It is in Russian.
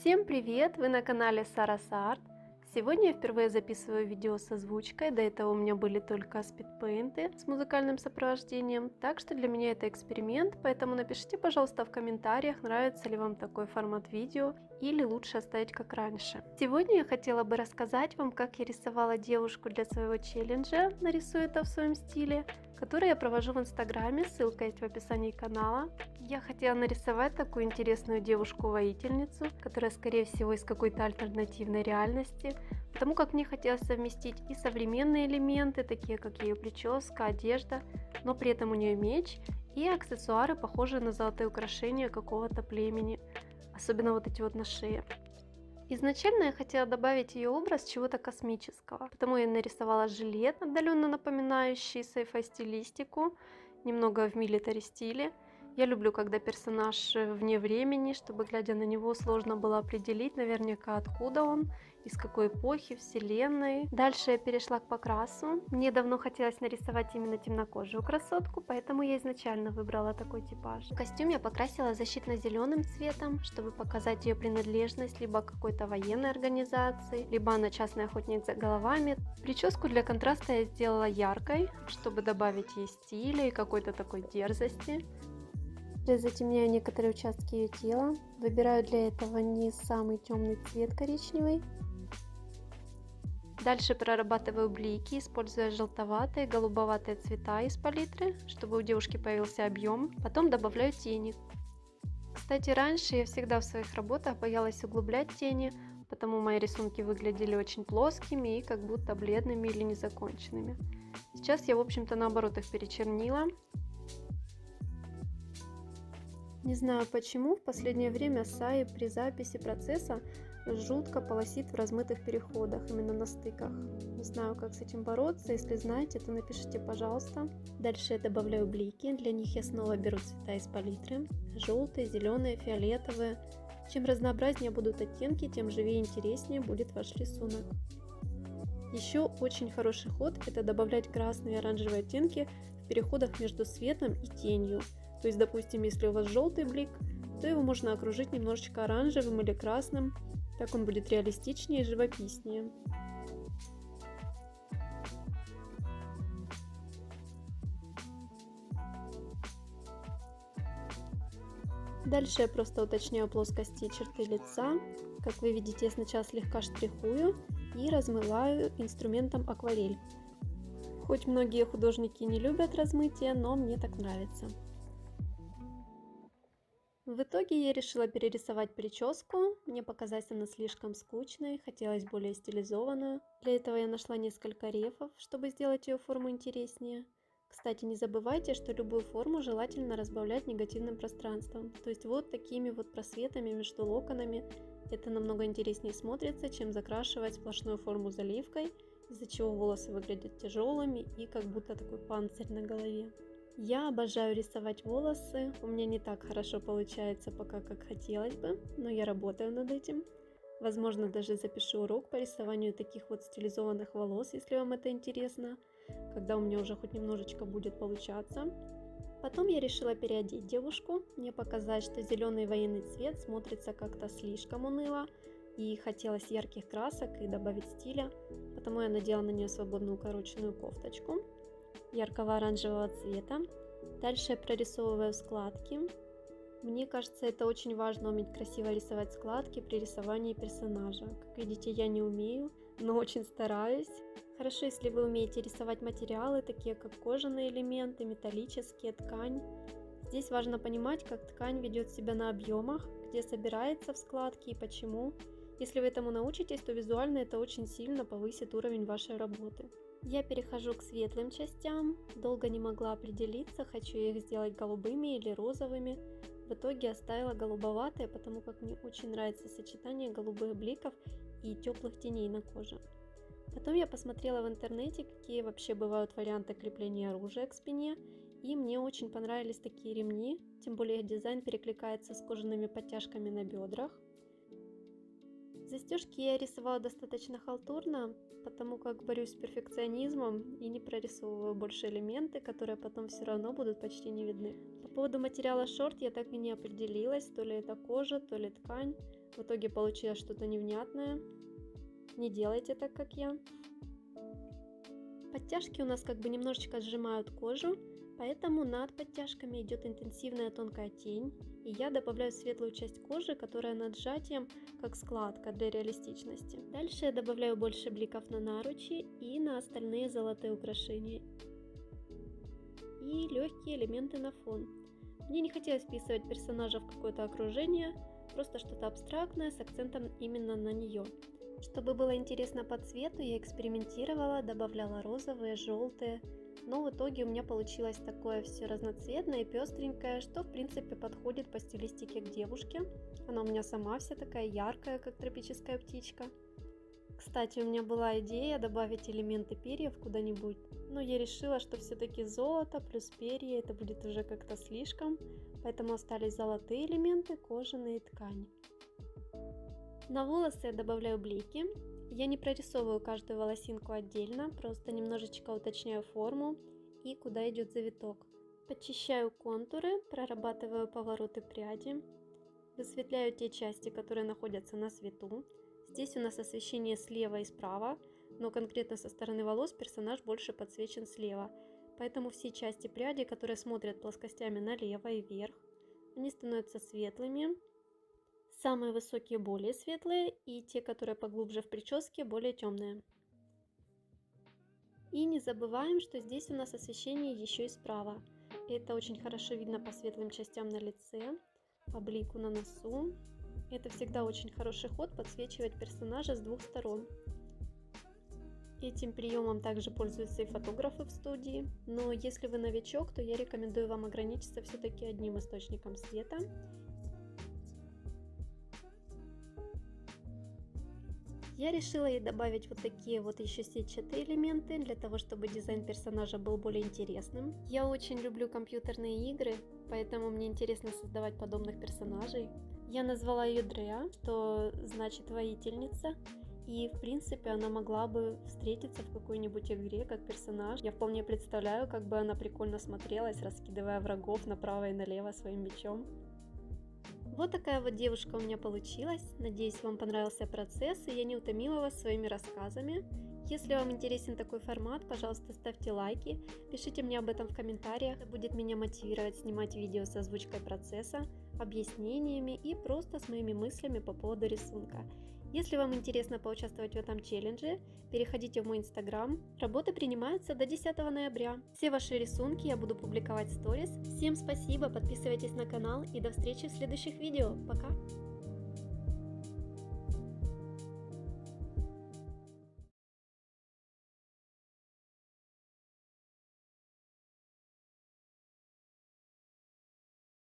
Всем привет! Вы на канале Sarah's Art. Сегодня я впервые записываю видео с озвучкой, до этого у меня были только спидпейнты с музыкальным сопровождением, так что для меня это эксперимент, поэтому напишите, пожалуйста, в комментариях, нравится ли вам такой формат видео или лучше оставить как раньше. Сегодня я хотела бы рассказать вам, как я рисовала девушку для своего челленджа «Нарисуй это в своем стиле», который я провожу в инстаграме, ссылка есть в описании канала. Я хотела нарисовать такую интересную девушку-воительницу, которая скорее всего из какой-то альтернативной реальности, потому как мне хотелось совместить и современные элементы, такие как ее прическа, одежда, но при этом у нее меч и аксессуары, похожие на золотые украшения какого-то племени, особенно вот эти вот на шее. Изначально я хотела добавить ее образ чего-то космического, потому я нарисовала жилет, отдаленно напоминающий sci-fi стилистику, немного в милитари стиле. Я люблю, когда персонаж вне времени, чтобы, глядя на него, сложно было определить наверняка, откуда он, из какой эпохи, вселенной. Дальше я перешла к покрасу. Мне давно хотелось нарисовать именно темнокожую красотку, поэтому я изначально выбрала такой типаж. Костюм я покрасила защитно-зеленым цветом, чтобы показать ее принадлежность либо какой-то военной организации, либо она частный охотник за головами. Прическу для контраста я сделала яркой, чтобы добавить ей стиля и какой-то такой дерзости. Затемняю некоторые участки ее тела. Выбираю для этого не самый темный цвет коричневый. Дальше прорабатываю блики, используя желтоватые, голубоватые цвета из палитры, чтобы у девушки появился объем. Потом добавляю тени. Кстати, раньше я всегда в своих работах боялась углублять тени, потому мои рисунки выглядели очень плоскими и как будто бледными или незаконченными. Сейчас я, в общем-то, наоборот их перечернила. Не знаю почему, в последнее время Саи при записи процесса жутко полосит в размытых переходах, именно на стыках. Не знаю, как с этим бороться, если знаете, то напишите, пожалуйста. Дальше я добавляю блики, для них я снова беру цвета из палитры. Желтые, зеленые, фиолетовые. Чем разнообразнее будут оттенки, тем живее и интереснее будет ваш рисунок. Еще очень хороший ход – это добавлять красные и оранжевые оттенки в переходах между светом и тенью. То есть, допустим, если у вас желтый блик, то его можно окружить немножечко оранжевым или красным, так он будет реалистичнее и живописнее. Дальше я просто уточняю плоскости и черты лица. Как вы видите, я сначала слегка штрихую и размываю инструментом акварель. Хоть многие художники не любят размытие, но мне так нравится. В итоге я решила перерисовать прическу, мне показалась она слишком скучной, хотелось более стилизованную. Для этого я нашла несколько рефов, чтобы сделать ее форму интереснее. Кстати, не забывайте, что любую форму желательно разбавлять негативным пространством, то есть вот такими вот просветами между локонами. Это намного интереснее смотрится, чем закрашивать сплошную форму заливкой, из-за чего волосы выглядят тяжелыми и как будто такой панцирь на голове. Я обожаю рисовать волосы, у меня не так хорошо получается пока, как хотелось бы, но я работаю над этим. Возможно, даже запишу урок по рисованию таких вот стилизованных волос, если вам это интересно, когда у меня уже хоть немножечко будет получаться. Потом я решила переодеть девушку, мне показалось, что зеленый военный цвет смотрится как-то слишком уныло, и хотелось ярких красок и добавить стиля, потому я надела на нее свободную укороченную кофточку яркого оранжевого цвета. Дальше я прорисовываю складки. Мне кажется, это очень важно уметь красиво рисовать складки при рисовании персонажа. Как видите, я не умею, но очень стараюсь. Хорошо, если вы умеете рисовать материалы, такие как кожаные элементы, металлические, ткань. Здесь важно понимать, как ткань ведет себя на объемах, где собирается в складки и почему. Если вы этому научитесь, то визуально это очень сильно повысит уровень вашей работы. Я перехожу к светлым частям, долго не могла определиться, хочу я их сделать голубыми или розовыми. В итоге оставила голубоватые, потому как мне очень нравится сочетание голубых бликов и теплых теней на коже. Потом я посмотрела в интернете, какие вообще бывают варианты крепления оружия к спине, и мне очень понравились такие ремни, тем более их дизайн перекликается с кожаными подтяжками на бедрах. Застежки я рисовала достаточно халтурно, потому как борюсь с перфекционизмом и не прорисовываю больше элементы, которые потом все равно будут почти не видны. По поводу материала шорт я так и не определилась, то ли это кожа, то ли ткань. В итоге получилось что-то невнятное. Не делайте так, как я. Подтяжки у нас как бы немножечко сжимают кожу, поэтому над подтяжками идет интенсивная тонкая тень. И я добавляю светлую часть кожи, которая над сжатием, как складка для реалистичности. Дальше я добавляю больше бликов на наручи и на остальные золотые украшения. И легкие элементы на фон. Мне не хотелось вписывать персонажа в какое-то окружение, просто что-то абстрактное с акцентом именно на нее. Чтобы было интересно по цвету, я экспериментировала, добавляла розовые, желтые, но в итоге у меня получилось такое все разноцветное и пестренькое, что в принципе подходит по стилистике к девушке. Она у меня сама вся такая яркая, как тропическая птичка. Кстати, у меня была идея добавить элементы перьев куда-нибудь, но я решила, что все-таки золото плюс перья это будет уже как-то слишком, поэтому остались золотые элементы, кожаные ткани. На волосы я добавляю блики. Я не прорисовываю каждую волосинку отдельно, просто немножечко уточняю форму и куда идет завиток. Подчищаю контуры, прорабатываю повороты пряди, высветляю те части, которые находятся на свету. Здесь у нас освещение слева и справа, но конкретно со стороны волос персонаж больше подсвечен слева. Поэтому все части пряди, которые смотрят плоскостями налево и вверх, они становятся светлыми. Самые высокие более светлые и те, которые поглубже в прическе, более темные. И не забываем, что здесь у нас освещение еще и справа. Это очень хорошо видно по светлым частям на лице, по блику на носу. Это всегда очень хороший ход подсвечивать персонажа с двух сторон. Этим приемом также пользуются и фотографы в студии, но если вы новичок, то я рекомендую вам ограничиться все-таки одним источником света. Я решила ей добавить вот такие вот еще сетчатые элементы, для того, чтобы дизайн персонажа был более интересным. Я очень люблю компьютерные игры, поэтому мне интересно создавать подобных персонажей. Я назвала ее Дреа, что значит воительница, и в принципе она могла бы встретиться в какой-нибудь игре как персонаж. Я вполне представляю, как бы она прикольно смотрелась, раскидывая врагов направо и налево своим мечом. Вот такая вот девушка у меня получилась. Надеюсь, вам понравился процесс, и я не утомила вас своими рассказами. Если вам интересен такой формат, пожалуйста, ставьте лайки, пишите мне об этом в комментариях. Это будет меня мотивировать снимать видео с озвучкой процесса, объяснениями и просто с моими мыслями по поводу рисунка. Если вам интересно поучаствовать в этом челлендже, переходите в мой инстаграм. Работы принимаются до 10 ноября. Все ваши рисунки я буду публиковать в сторис. Всем спасибо, подписывайтесь на канал и до встречи в следующих видео. Пока!